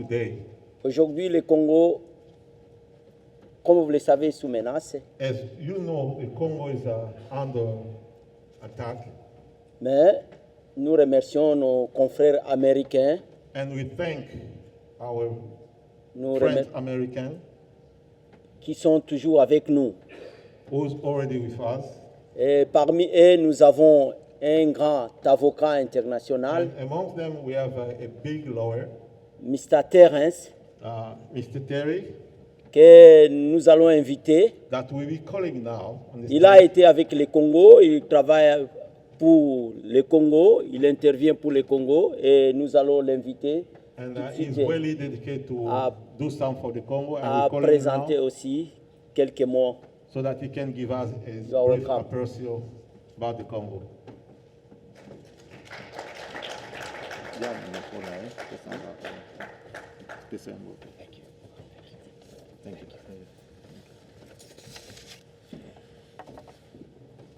today. Aujourd'hui, le Congo, comme vous le savez, est sous menace, As you know, the Congo is under attack, mais nous remercions nos confrères américains, and we thank our nous friends remer- Americans qui sont toujours avec nous. who's already with us. Et parmi eux, nous avons un grand avocat international, And amongst them, we have a big lawyer, Mr. Terence, Mr. Terry, que nous allons inviter. that will be calling now. On this Il a été avec le Congo, il travaille pour le Congo, il intervient pour le Congo et nous allons l'inviter and tout de he's suite really dedicated to do something for the Congo, and à we call him présenter now aussi quelques mots. so that he can give us You are a brief welcome. aperçu about the Congo.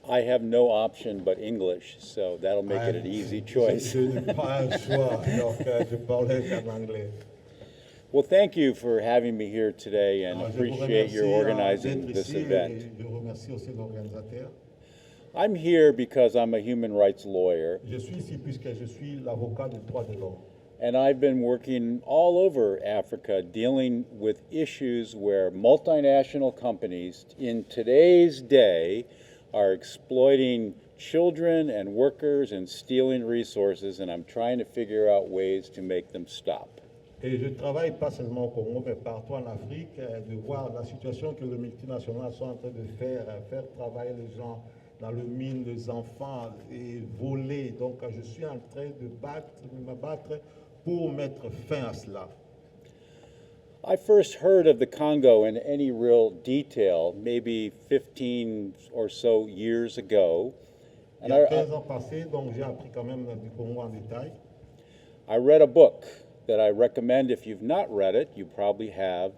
I have no option but English, so that'll make it an easy choice. Je n'ai pas un choix, donc je parlerai qu'en anglais. Well, thank you for having me here today and Alors, je vous appreciate your remercie, organizing d'être this ici, event. et je remercie aussi l'organisateur. I'm here because I'm a human rights lawyer, Je suis ici puisque je suis l'avocat des droits de l'homme. and I've been working all over Africa dealing with issues where multinational companies in today's day are exploiting children and workers and stealing resources, and I'm trying to figure out ways to make them stop. Et je travaille pas seulement au Congo, mais partout en Afrique, de voir la situation que les multinationales sont en train de faire, faire travailler les gens dans le mine, les enfants et voler. Donc je suis en train de me battre pour mettre fin à cela. I first heard of the Congo in any real detail maybe 15 or so years ago. Il y And a 15 ans passés, donc j'ai appris quand même du Congo en détail. I read a book that I recommend if you've not read it, you probably have,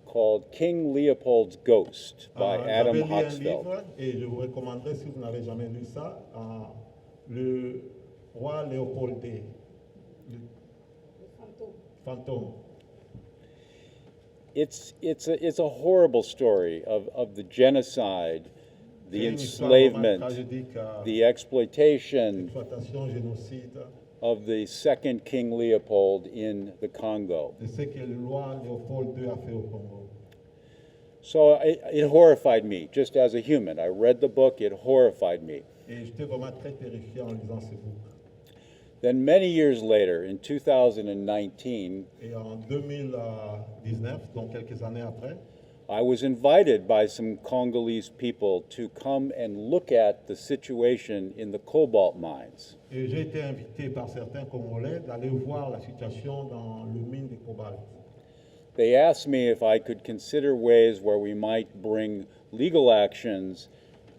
called King Leopold's Ghost by Adam J'avais lu un Hochsfeld. livre et je vous recommanderais, si vous n'avez jamais lu ça, le roi Léopold II, le fantôme. It's a horrible story of the genocide, the C'est une histoire vraiment enslavement, tragique, the exploitation exploitation, génocide, of the second King Leopold in the Congo. de ce que le roi Léopold II a fait au Congo. So it horrified me, just as a human. I read the book, it horrified me. Et j'étais vraiment très terrifié en lisant ce book. Then many years later, in 2019, Et en 2019, donc quelques années après, I was invited by some Congolese people to come and look at the situation in the cobalt mines. et j'ai été invité par certains Congolais d'aller voir la situation dans le mine de cobalt. They asked me if I could consider ways where we might bring legal actions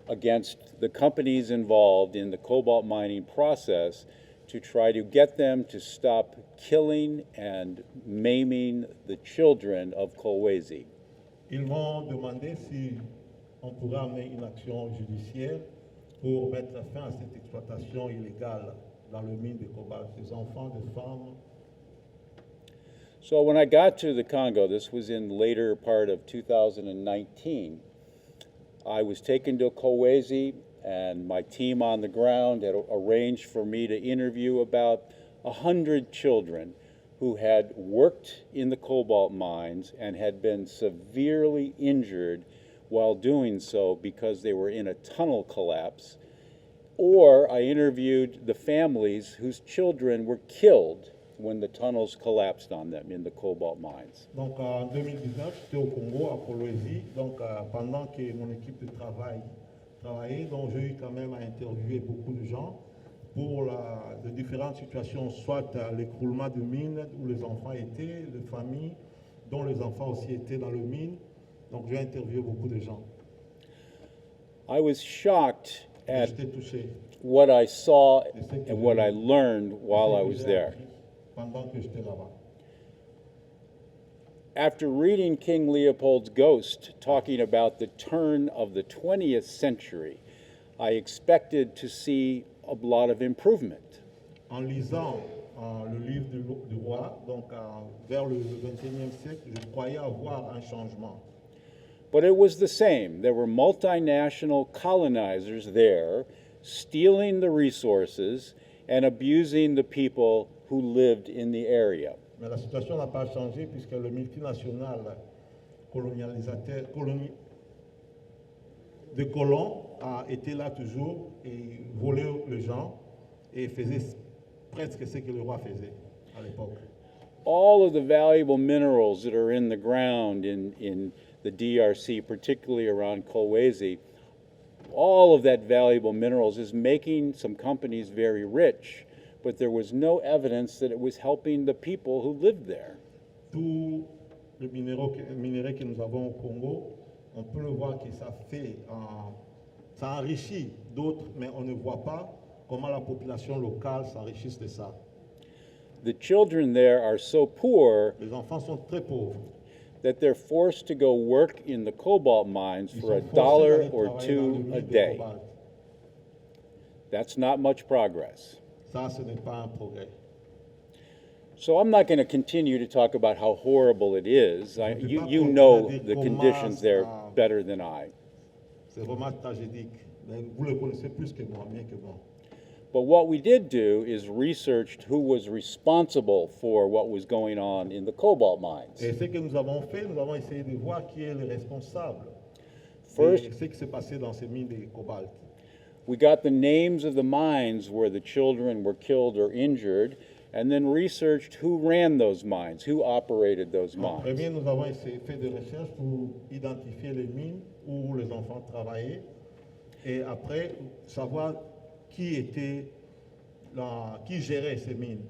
against the companies involved in the cobalt mining process to try to get them to stop killing and maiming the children of Kolwezi. Ils m'ont demandé si on pourrait amener une action judiciaire pour mettre fin à cette exploitation illégale dans le mine de cobalt, des enfants, des femmes. So when I got to the Congo, this was in the later part of 2019, I was taken to Kolwezi, and my team on the ground had arranged for me to interview about 100 children who had worked in the cobalt mines and had been severely injured while doing so because they were in a tunnel collapse. Or I interviewed the families whose children were killed when the tunnels collapsed on them in the cobalt mines. Donc en 2019, j'étais au Congo, à Kolwezi. Donc pendant que mon équipe de travail travaillait, donc j'ai eu quand même à interviewer beaucoup de gens pour de différentes situations, soit l'écroulement de mines où les enfants étaient, les familles dont les enfants aussi étaient dans le mine. Donc j'ai interviewé beaucoup de gens. I was shocked at J'étais touché. what I saw and what I learned while I was there. Pendant que j'étais là-bas. After reading King Leopold's Ghost, talking about the turn of the 20th century, I expected to see a lot of improvement. En lisant le livre du roi, donc vers le 21e siècle, je croyais avoir un changement. But it was the same. There were multinational colonizers there, stealing the resources and abusing the people who lived in the area. Mais la situation n'a pas changé puisque le multinational colonialisateur, de colons a été là toujours et volait les gens et faisait presque ce que le roi faisait à l'époque. All of the valuable minerals that are in the ground in the DRC, particularly around Kolwezi, all of that valuable minerals is making some companies very rich, but there was no evidence that it was helping the people who lived there. Tous les minerais que nous avons au Congo, on peut le voir que ça enrichit d'autres, mais on ne voit pas comment la population locale s'enrichisse de ça. The children there are so poor Les enfants sont très pauvres. that they're forced to go work in the cobalt mines Ils for sont forcés $1 d'aller or travailler dans le $2 mine a de day. cobalt. That's not much progress. Ça, ce n'est pas un progrès. So I'm not going to continue to talk about how horrible it is. You continuer à know dire the comment conditions there ça- better than I. C'est vraiment tragédique. Mais vous le connaissez plus que moi, mieux que moi. But what we did do is researched who was responsible for what was going on in the cobalt mines. Et ce que nous avons fait, nous avons essayé de voir qui est le responsable First- de ce qui s'est passé dans ces mines de cobalt. We got the names of the mines where the children were killed or injured, and then researched who ran those mines, who operated those En premier, mines. nous avons fait des recherches pour identifier les mines où les enfants travaillaient et après savoir qui gérait ces mines.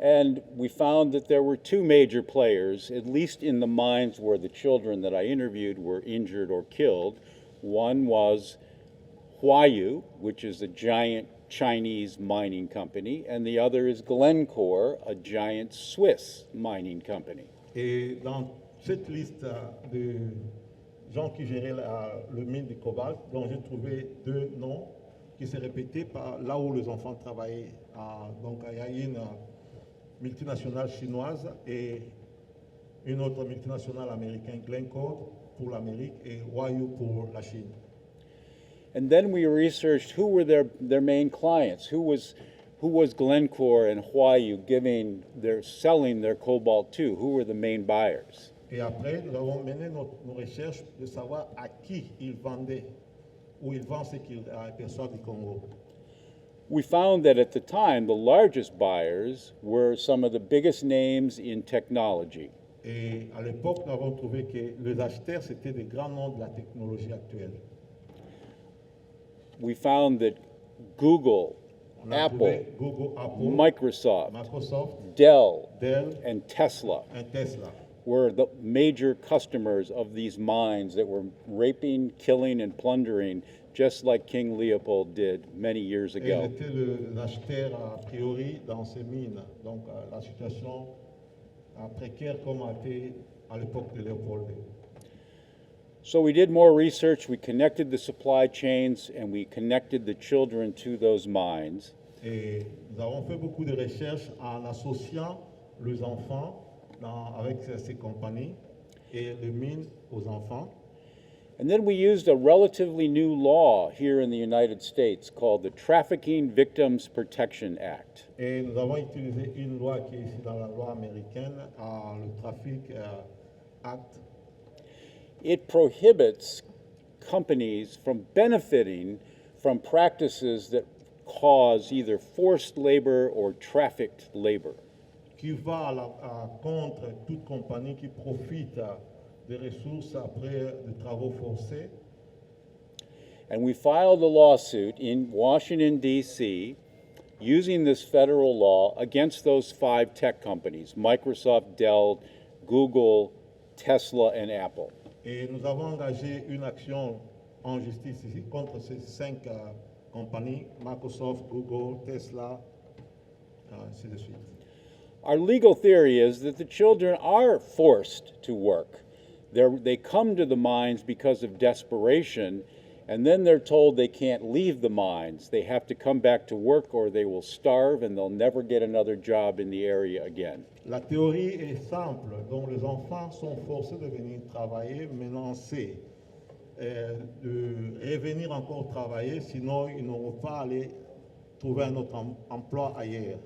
And we found that there were two major players, at least in the mines where the children that I interviewed were injured or killed. One was Huayu, which is a giant Chinese mining company, and the other is Glencore, a giant Swiss mining company. Et dans cette liste de gens qui géraient le mine de cobalt, dont j'ai trouvé deux noms qui se répétaient par là où les enfants travaillaient. Donc il y a une multinationale chinoise et une autre multinationale américaine, Glencore pour l'Amérique et Huayu pour la Chine. And then we researched who were their main clients, who was Glencore and Huayu selling their cobalt to, who were the main buyers. Et après, nous avons mené nos recherches de savoir à qui ils vendaient, ou ils vendent ce qu'ils perçoivent du Congo. We found that at the time, the largest buyers were some of the biggest names in technology. Et à l'époque, nous avons trouvé que les acheteurs, c'était des grands noms de la technologie actuelle. We found that Google, On a Apple, trouvé Google, Apple, Microsoft, Microsoft, Dell, Dell and Tesla et Tesla. were the major customers of these mines that were raping, killing, and plundering, just like King Leopold did many years Et ils ago. étaient les acheteurs a priori dans ces mines. Donc la situation précaire comme a été à l'époque de Léopold. So we did more research, we connected the supply chains, and we connected the children to those mines. Et nous avons fait beaucoup de recherches en associant les enfants avec ces compagnies et les mines aux enfants. And then we used a relatively new law here in the United States called the Trafficking Victims Protection Act. Et nous avons utilisé une loi qui est ici dans la loi américaine, le Traffic Act. It prohibits companies from benefiting from practices that cause either forced labor or trafficked labor. Qui va contre toute compagnie qui profite des ressources après des travaux forcés. And we filed a lawsuit in Washington, D.C., using this federal law against those 5 tech companies, Microsoft, Dell, Google, Tesla, and Apple. Et nous avons engagé une action en justice ici contre ces 5 compagnies, Microsoft, Google, Tesla, ainsi de suite. Our legal theory is that the children are forced to work. They come to the mines because of desperation, And then they're told they can't leave the mines. They have to come back to work or they will starve and they'll never get another job in the area again. La théorie est simple, donc les enfants sont forcés de venir travailler, menacés de revenir encore travailler, sinon ils n'auront pas à aller trouver un autre emploi ailleurs.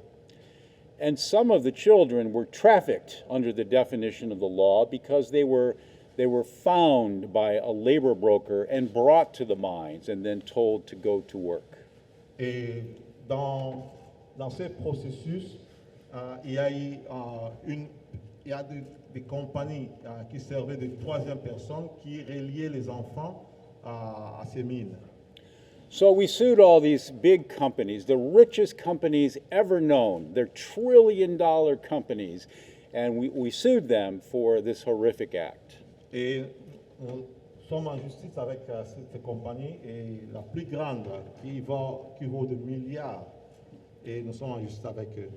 And some of the children were trafficked under the definition of the law because they were found by a labor broker and brought to the mines and then told to go to work. Et dans ce processus, il y a eu des compagnies qui servaient de troisième personne qui reliaient les enfants à ces mines. So we sued all these big companies, the richest companies ever known. They're trillion-dollar companies, and we sued them for this horrific act. Et nous sommes en justice avec cette compagnie, et la plus grande qui vaut de milliards, et nous sommes en justice avec eux.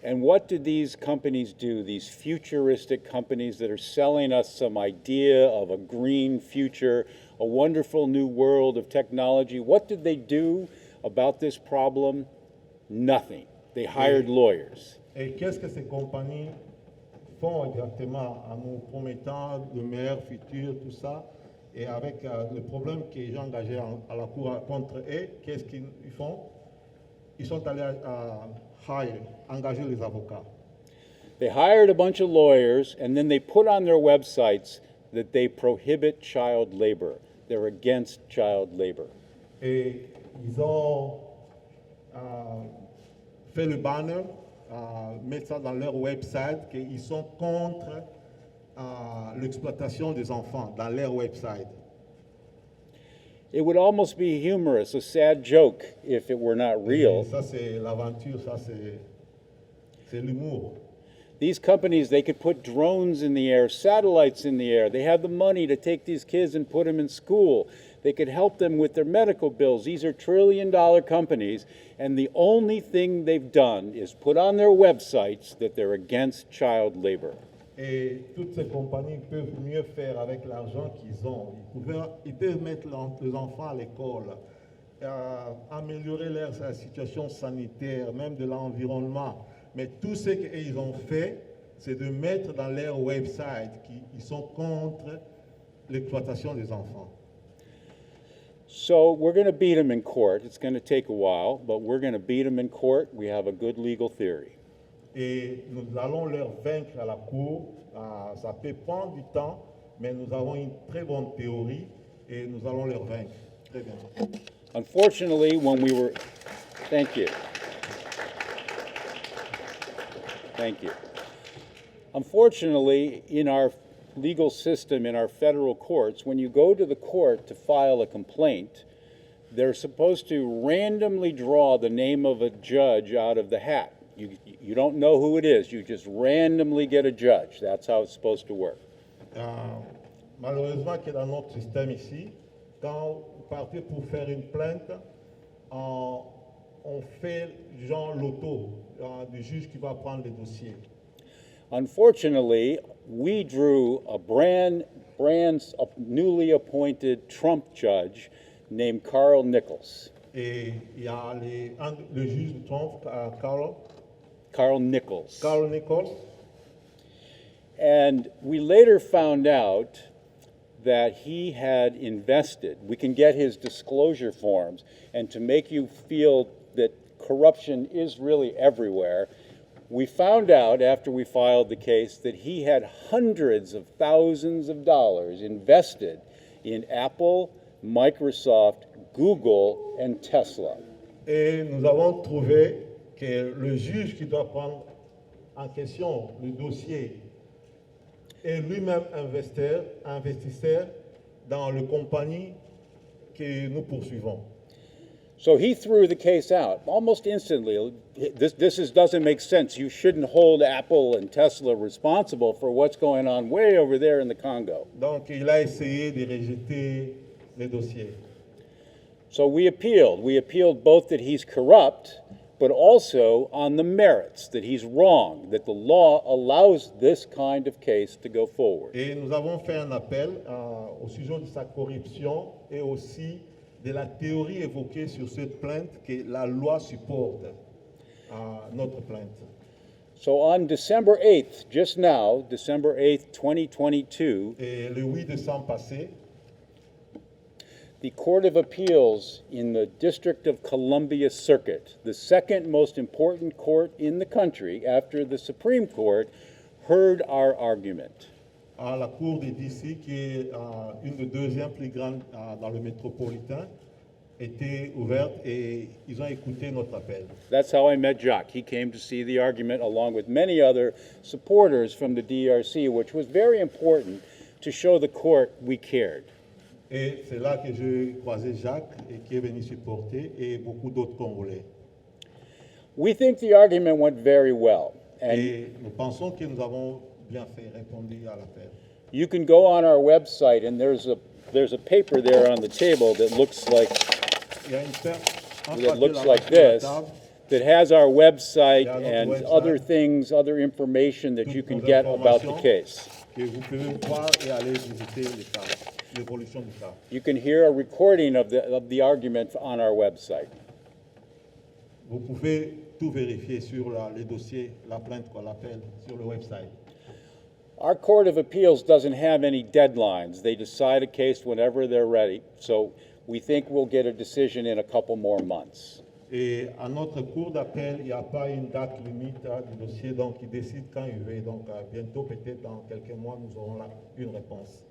And what did these companies do, these futuristic companies that are selling us some idea of a green future, a wonderful new world of technology? What did they do about this problem? Nothing. They hired lawyers. Et qu'est-ce que ces compagnies font exactement en nous promettant de meilleurs futurs, tout ça? Et avec le problème que j'ai engagé à la cour contre eux, qu'est-ce qu'ils font? Ils sont allés engager les avocats. They hired a bunch of lawyers, and then they put on their websites that they prohibit child labor. They're against child labor. Et ils ont fait le banner, mettre ça dans leur website, qu'ils sont contre l'exploitation des enfants dans leur website. It would almost be humorous, a sad joke, if it were not real. Et ça, c'est l'aventure, ça, c'est l'humour. These companies, they could put drones in the air, satellites in the air. They have the money to take these kids and put them in school. They could help them with their medical bills. These are trillion-dollar companies, and the only thing they've done is put on their websites that they're against child labor. Et toutes ces compagnies peuvent mieux faire avec l'argent qu'ils ont. Ils peuvent mettre les enfants à l'école, améliorer leur situation sanitaire, même de l'environnement. Mais tout ce qu'ils ont fait, c'est de mettre dans leur website qu'ils sont contre l'exploitation des enfants. So we're going to beat them in court. It's going to take a while, but we're going to beat them in court. We have a good legal theory. Et nous allons leur vaincre à la cour. Ça peut prendre du temps, mais nous avons une très bonne théorie et nous allons leur vaincre. Très bien. Unfortunately, when we were... Thank you. Thank you. Unfortunately, in our legal system, in our federal courts, when you go to the court to file a complaint, they're supposed to randomly draw the name of a judge out of the hat. You don't know who it is. You just randomly get a judge. That's how it's supposed to work. Malheureusement, que dans notre système ici, quand vous partez pour faire une plainte, on fait genre l'auto du juge qui va prendre les dossiers. Unfortunately, we drew a newly appointed Trump judge named Carl Nichols. Et il y a le juge de Trump, Carl Nichols. Carl Nichols. And we later found out that he had invested. We can get his disclosure forms, and to make you feel that corruption is really everywhere, we found out after we filed the case that he had hundreds of thousands of dollars invested in Apple, Microsoft, Google, and Tesla. Et nous avons trouvé que le juge qui doit prendre en question le dossier est lui-même investisseur dans les compagnies que nous poursuivons. So he threw the case out almost instantly. This doesn't make sense. You shouldn't hold Apple and Tesla responsible for what's going on way over there in the Congo. Donc il a essayé de rejeter les dossiers. So we appealed. We appealed both that he's corrupt, but also on the merits, that he's wrong, that the law allows this kind of case to go forward. Et nous avons fait un appel au sujet de sa corruption et aussi de la théorie évoquée sur cette plainte que la loi supporte notre plainte. So on December 8th, just now, December 8th, 2022, Et le 8 décembre passé, the Court of Appeals in the District of Columbia Circuit, the second most important court in the country after the Supreme Court, heard our argument. à la Cour des DC, qui est une des deuxièmes plus grandes dans le métropolitain, était ouverte et ils ont écouté notre appel. That's how I met Jacques. He came to see the argument along with many other supporters from the DRC, which was very important to show the court we cared. Et c'est là que j'ai croisé Jacques et qui est venu supporter et beaucoup d'autres Congolais. We think the argument went very well. And Et nous pensons que nous avons bien fait, répondu à l'appel. you can go on our website, and there's a paper there on the table that looks like Il y a un that looks papier like là-bas sur la this, table. that has our website Yeah, notre and website. other things, other information that you can get about the case. Que vous pouvez voir et aller visiter les cas, l'évolution du cas. You can hear a recording of the argument on our website. Vous pouvez tout vérifier sur les dossiers, la plainte qu'on l'appelle, sur le website. Our Court of Appeals doesn't have any deadlines. They decide a case whenever they're ready, so we think we'll get a decision in a couple more months. Et à notre cour d'appel, il n'y a pas une date limite du dossier, donc il décide quand il veut. Donc bientôt, peut-être dans quelques mois, nous aurons là une réponse.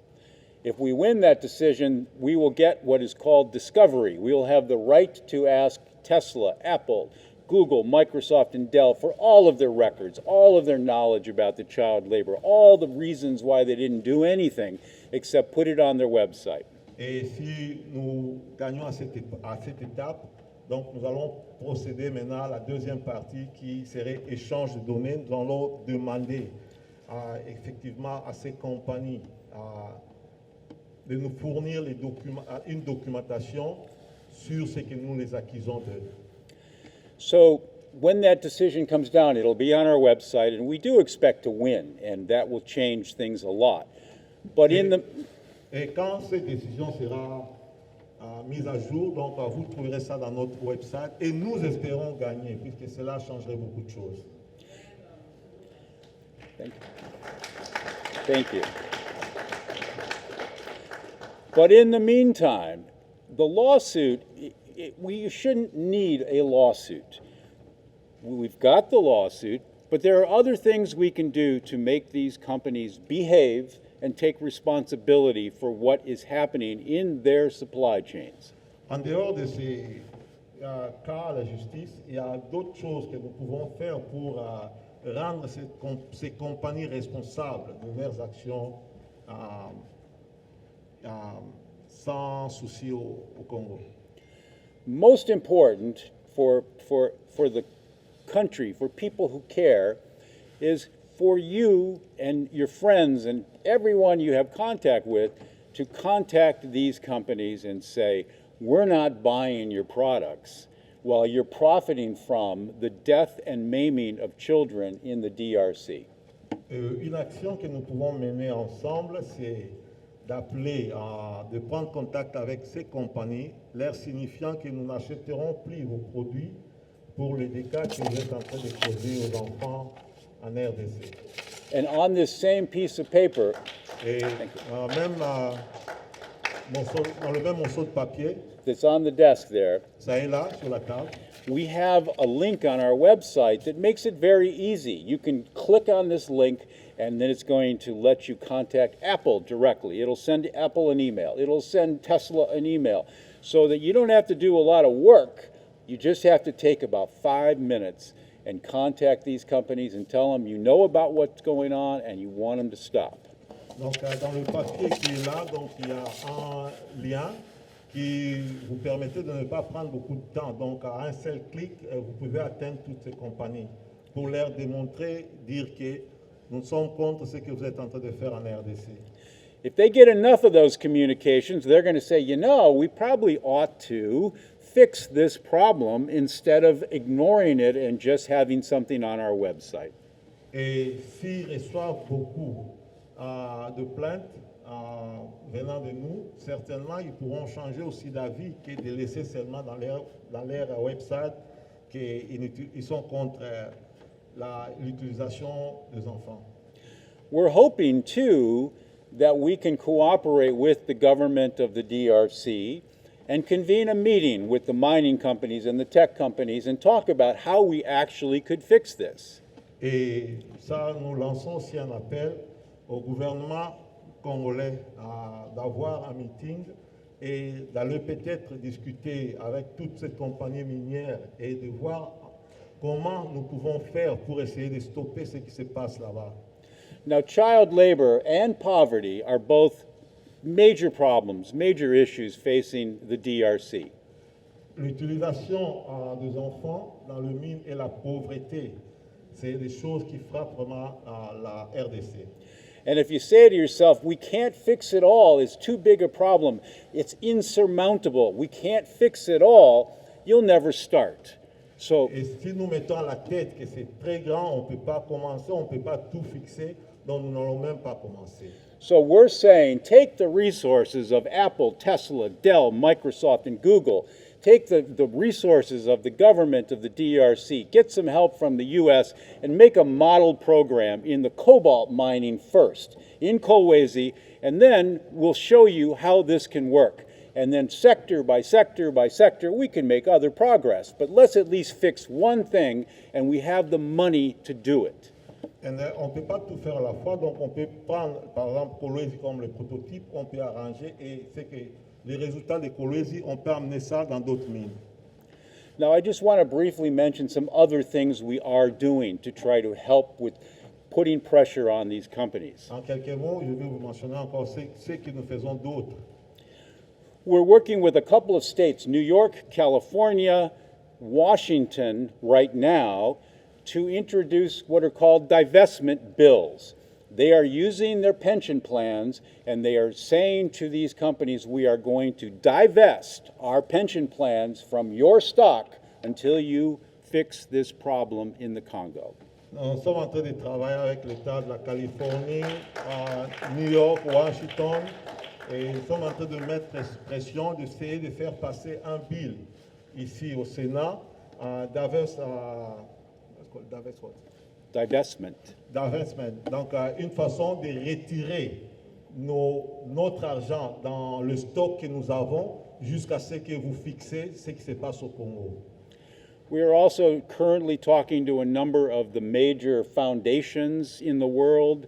If we win that decision, we will get what is called discovery. We will have the right to ask Tesla, Apple, Google, Microsoft, and Dell for all of their records, all of their knowledge about the child labor, all the reasons why they didn't do anything except put it on their website. Et si nous gagnons à cette étape, donc nous allons procéder maintenant à la deuxième partie qui serait échange de données. Nous allons demander effectivement à ces compagnies de nous fournir une documentation sur ce que nous les accusons d'eux. So when that decision comes down, it'll be on our website, and we do expect to win, and that will change things a lot. But in the Et quand cette décision sera mise à jour, donc vous trouverez ça dans notre website, et nous espérons gagner, puisque cela changerait beaucoup de choses. Thank you. But in the meantime, the lawsuit, we shouldn't need a lawsuit. We've got the lawsuit, but there are other things we can do to make these companies behave and take responsibility for what is happening in their supply chains. En dehors de ces cas à la justice, il y a d'autres choses que nous pouvons faire pour rendre ces compagnies responsables de leurs actions sans souci au Congo. Most important for the country, for people who care, is for you and your friends and everyone you have contact with to contact these companies and say, we're not buying your products while you're profiting from the death and maiming of children in the DRC. Une action que nous pouvons mener ensemble, c'est d'appeler, de prendre contact avec ces compagnies, leur signifiant que nous n'achèterons plus vos produits pour les dégâts que vous êtes en train de causer aux enfants en RDC. And on this same piece of paper, Et même dans le même morceau de papier, that's on the desk there, ça est là sur la table. we have a link on our website that makes it very easy. You can click on this link, and then it's going to let you contact Apple directly. It'll send Apple an email. It'll send Tesla an email, so that you don't have to do a lot of work. You just have to take about 5 minutes and contact these companies and tell them you know about what's going on and you want them to stop. Donc dans le papier qui est là, donc il y a un lien qui vous permettait de ne pas prendre beaucoup de temps. Donc à un seul clic, vous pouvez atteindre toutes ces compagnies pour leur démontrer, dire que nous sommes contre ce que vous êtes en train de faire en RDC. If they get enough of those communications, they're going to say, you know, we probably ought to fix this problem instead of ignoring it and just having something on our website. Et s'ils reçoivent beaucoup de plaintes venant de nous, certainement ils pourront changer aussi d'avis que de laisser seulement dans leur website qu'ils sont contre l'utilisation des enfants. We're hoping, too, that we can cooperate with the government of the DRC and convene a meeting with the mining companies and the tech companies and talk about how we actually could fix this. Et ça, nous lançons aussi un appel au gouvernement congolais d'avoir un meeting et d'aller peut-être discuter avec toutes ces compagnies minières et de voir comment nous pouvons faire pour essayer de stopper ce qui se passe là-bas. Now, child labor and poverty are both major problems, major issues facing the DRC. L'utilisation des enfants dans le mine et la pauvreté, c'est des choses qui frappent vraiment la RDC. And if you say to yourself, we can't fix it all, it's too big a problem, it's insurmountable, we can't fix it all, you'll never start. So, et si nous mettons à la tête que c'est très grand, on ne peut pas commencer, on ne peut pas tout fixer, donc nous n'allons même pas commencer. So we're saying take the resources of Apple, Tesla, Dell, Microsoft, and Google. Take the resources of the government of the DRC, get some help from the US, and make a model program in the cobalt mining first, in Kolwezi, and then we'll show you how this can work. And then sector by sector by sector, we can make other progress. But let's at least fix one thing, and we have the money to do it. On ne peut pas tout faire à la fois, donc on peut prendre, par exemple, Collings comme le prototype, on peut arranger, et c'est que les résultats de Collings, on peut amener ça dans d'autres mines. Now, I just want to briefly mention some other things we are doing to try to help with putting pressure on these companies. En quelques mots, je vais vous mentionner encore ce que nous faisons d'autres. We're working with a couple of states, New York, California, Washington, right now, to introduce what are called divestment bills. They are using their pension plans and they are saying to these companies, we are going to divest our pension plans from your stock until you fix this problem in the Congo. Nous sommes en train de travailler avec l'État de la Californie, New York, Washington, et nous sommes en train de mettre pression, d'essayer de faire passer un bill ici au Sénat, Divestment. Donc, une façon de retirer notre argent dans le stock que nous avons jusqu'à ce que vous fixez ce qui se passe au Congo. We are also currently talking to a number of the major foundations in the world,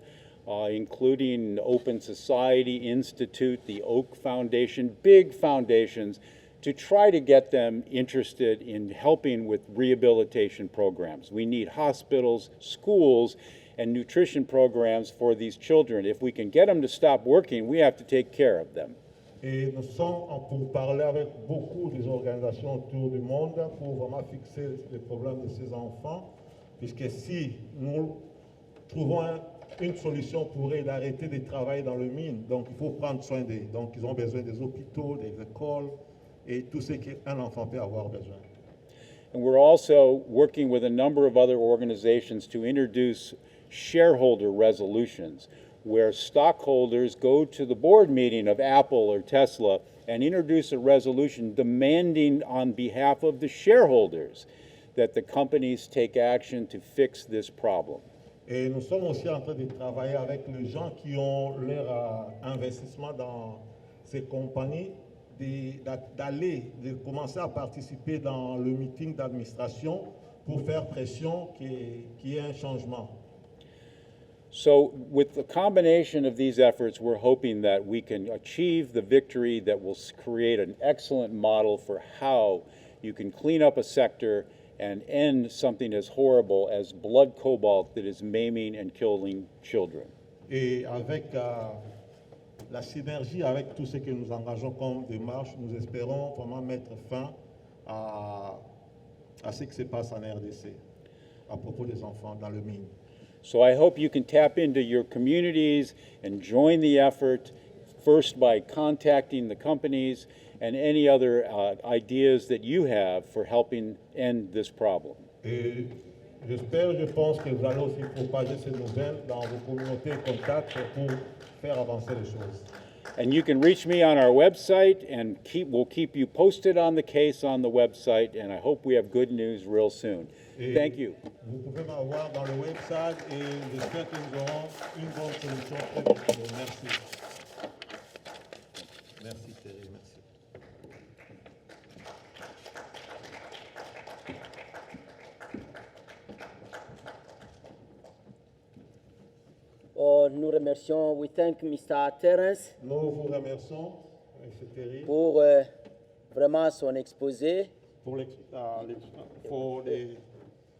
including Open Society Institute, the Oak Foundation, big foundations, to try to get them interested in helping with rehabilitation programs. We need hospitals, schools, and nutrition programs for these children. If we can get them to stop working, we have to take care of them. Et nous sommes pour parler avec beaucoup des organisations autour du monde pour vraiment fixer les problèmes de ces enfants, puisque si nous trouvons une solution pour eux d'arrêter de travailler dans le mine, donc il faut prendre soin d'eux. Donc ils ont besoin des hôpitaux, des écoles, et tout ce qu'un enfant peut avoir besoin. And we're also working with a number of other organizations to introduce shareholder resolutions, where stockholders go to the board meeting of Apple or Tesla and introduce a resolution demanding on behalf of the shareholders that the companies take action to fix this problem. Et nous sommes aussi en train de travailler avec les gens qui ont leur investissement dans ces compagnies, de commencer à participer dans le meeting d'administration pour faire pression qu'il y ait un changement. So with the combination of these efforts, we're hoping that we can achieve the victory that will create an excellent model for how you can clean up a sector and end something as horrible as blood cobalt that is maiming and killing children. Et avec la synergie avec tout ce que nous engageons comme démarche, nous espérons vraiment mettre fin à ce qui se passe en RDC à propos des enfants dans le mine. So I hope you can tap into your communities and join the effort first by contacting the companies and any other ideas that you have for helping end this problem. Et j'espère, je pense que vous allez aussi propager ces nouvelles dans vos communautés de contact pour faire avancer les choses. And you can reach me on our website, and we'll keep you posted on the case on the website, and I hope we have good news real soon. Thank you. Vous pouvez m'avoir dans le website et j'espère que nous aurons une bonne solution très bientôt. Merci. Merci Thierry, merci. Nous remercions, we thank Mr. Terence Nous vous remercions, M. Thierry, pour vraiment son exposé. pour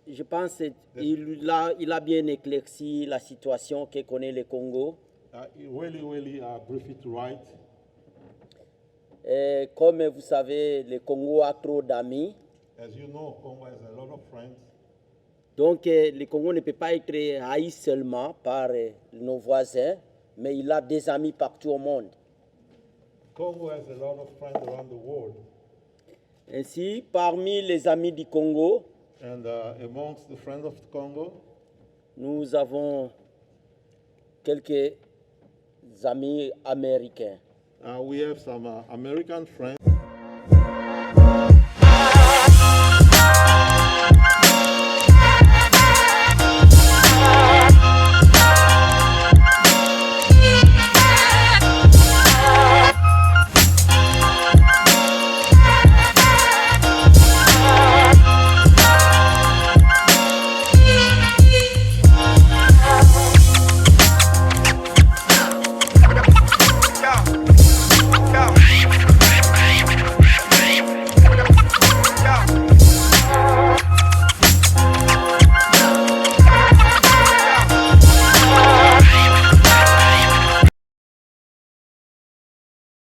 Je pense qu'il a bien éclairci la situation que connaît le Congo. really brief it right. Et comme vous savez, le Congo a trop d'amis. As you know, Congo has a lot of friends. Donc, le Congo ne peut pas être haï seulement par nos voisins, mais il a des amis partout au monde. Congo has a lot of friends around the world. Ainsi, parmi les amis du Congo, And amongst the friends of Congo, nous avons quelques amis américains. we have some American friends.